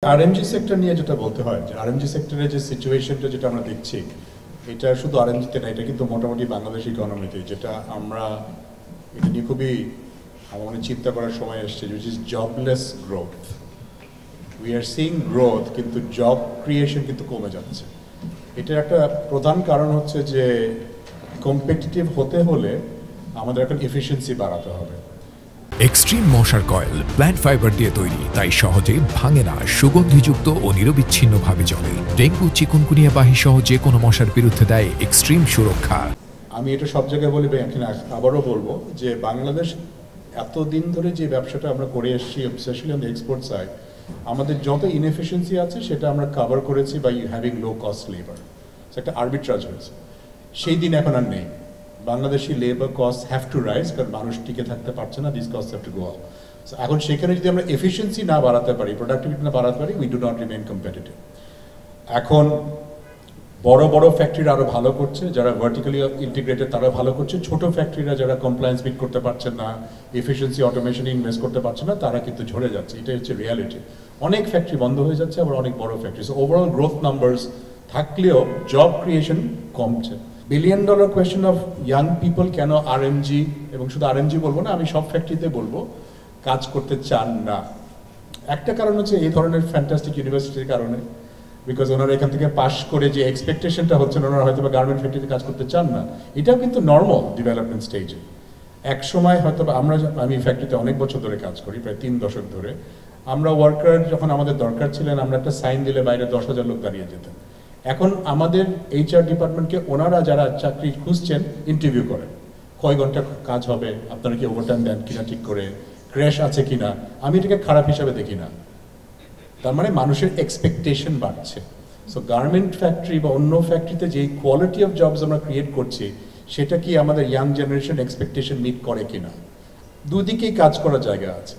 RMG sector নিয়ে যেটা বলতে হয় যে আরএমজি সেক্টরের যে সিচুয়েশনটা যেটা আমরা দেখছি এটা শুধু আরএমজিতে না, এটা কিন্তু মোটামুটি বাংলাদেশ ইকোনমিতে যেটা আমরা এটা নিয়ে খুবই আমাদের চিন্তা করার সময় এসছে, which is jobless growth. We are seeing growth, কিন্তু জব ক্রিয়েশন কিন্তু কমে যাচ্ছে। এটার একটা প্রধান কারণ হচ্ছে যে কম্পিটিটিভ হতে হলে আমাদের এখন এফিসিয়েন্সি বাড়াতে হবে। এক্সট্রিম মশার কয়েল প্ল্যান্ট ফাইবার দিয়ে তৈরি, তাই সহজে ভাঙে না, সুগন্ধিযুক্ত ও নিরবিচ্ছিন্নভাবে চলে। ডেঙ্গু, চিকুনগুনিয়া বাহি সহ যে কোনো মশার বিরুদ্ধে দেয় এক্সট্রিম সুরক্ষা। আমি এটা সব জায়গায় বলি, এখানে আবারও বলবো যে বাংলাদেশ এতদিন ধরে যে ব্যবসাটা আমরা করে এসেছি, specially on the export side, আমাদের যত ইনএফিসিয়েন্সি আছে সেটা আমরা কভার করেছি by having low cost labour. একটা আর্বিট্রাজ হয়েছে, সেই দিন এখন আর নেই। Bangladeshi labour cost have to rise, কারণ মানুষ টিকে থাকতে পারছে না, this cost have to go up. এখন সেখানে যদি আমরা এফিসিয়েন্সি না বাড়াতে পারি, প্রোডাক্টিভিটি না বাড়াতে পারি, we do not remain competitive. এখন বড় বড় ফ্যাক্টরিরা আরও ভালো করছে, যারা ভার্টিক্যালি ইন্টিগ্রেটেড তারা ভালো করছে। ছোট ফ্যাক্টরিরা যারা কমপ্লায়েন্স মিট করতে পারছে না, এফিসিয়েন্সি অটোমেশনে ইনভেস্ট করতে পারছে না, তারা কিন্তু ঝরে যাচ্ছে। এটাই হচ্ছে রিয়ালিটি। অনেক ফ্যাক্টরি বন্ধ হয়ে যাচ্ছে, আবার অনেক বড় factory. So overall growth numbers থাকলেও জব ক্রিয়েশন কমছে। $1 billion question of young people কেন আরএমজি, এবং শুধু আরএমজি বলবো না, আমি সব ফ্যাক্টরিতে বলবো, কাজ করতে চান না। একটা কারণ হচ্ছে এই ধরনের ফ্যান্টাস্টিক ইউনিভার্সিটির কারণে, বিকজ ওনারা এখান থেকে পাশ করে যে এক্সপেকটেশনটা হচ্ছে, ওনারা হয়তো বা গার্মেন্ট ফ্যাক্টরিতে কাজ করতে চান না। এটাও কিন্তু নর্মাল ডেভেলপমেন্ট স্টেজে। এক সময় হয়তো আমি ফ্যাক্টরিতে অনেক বছর ধরে কাজ করি, প্রায় 3 দশক ধরে। আমরা ওয়ার্কার যখন আমাদের দরকার ছিলেন, আমরা একটা সাইন দিলে বাইরে 10,000 লোক দাঁড়িয়ে যেতেন। এখন আমাদের HR ডিপার্টমেন্টকে ওনারা যারা চাকরি খুঁজছেন ইন্টারভিউ করেন, কয় ঘন্টা কাজ হবে, আপনারা কি ওভারটাইম দেন কিনা ঠিক করে, ক্র্যাশ আছে কিনা। আমি এটাকে খারাপ হিসাবে দেখি না। তার মানে মানুষের এক্সপেকটেশন বাড়ছে। সো গার্মেন্ট ফ্যাক্টরি বা অন্য ফ্যাক্টরিতে যে কোয়ালিটি অফ জবস আমরা ক্রিয়েট করছি, সেটা কি আমাদের ইয়াং জেনারেশন এক্সপেকটেশন মিট করে কিনা। দুদিকেই কাজ করার জায়গা আছে।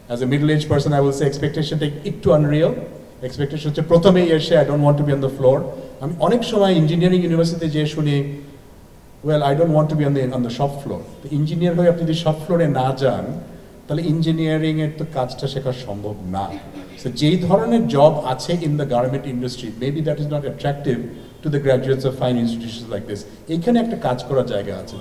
As a middle age person I will say এক্সপেকটেশনটা একটু আনরিয়াল। এক্সপেকটেশন হচ্ছে প্রথমেই এসে I don't want to be on the floor. আমি অনেক সময় ইঞ্জিনিয়ারিং ইউনিভার্সিটিতে যেয়ে শুনি, well I don't want to be on the shop floor. তো ইঞ্জিনিয়ার হয়ে আপনি যদি শপ ফ্লোরে না যান, তাহলে ইঞ্জিনিয়ারিংয়ের তো কাজটা শেখা সম্ভব না। সো যেই ধরনের জব আছে in the garment industry, maybe that is not attractive to the graduates of fine institutions like this. এখানে একটা কাজ করার জায়গা আছে।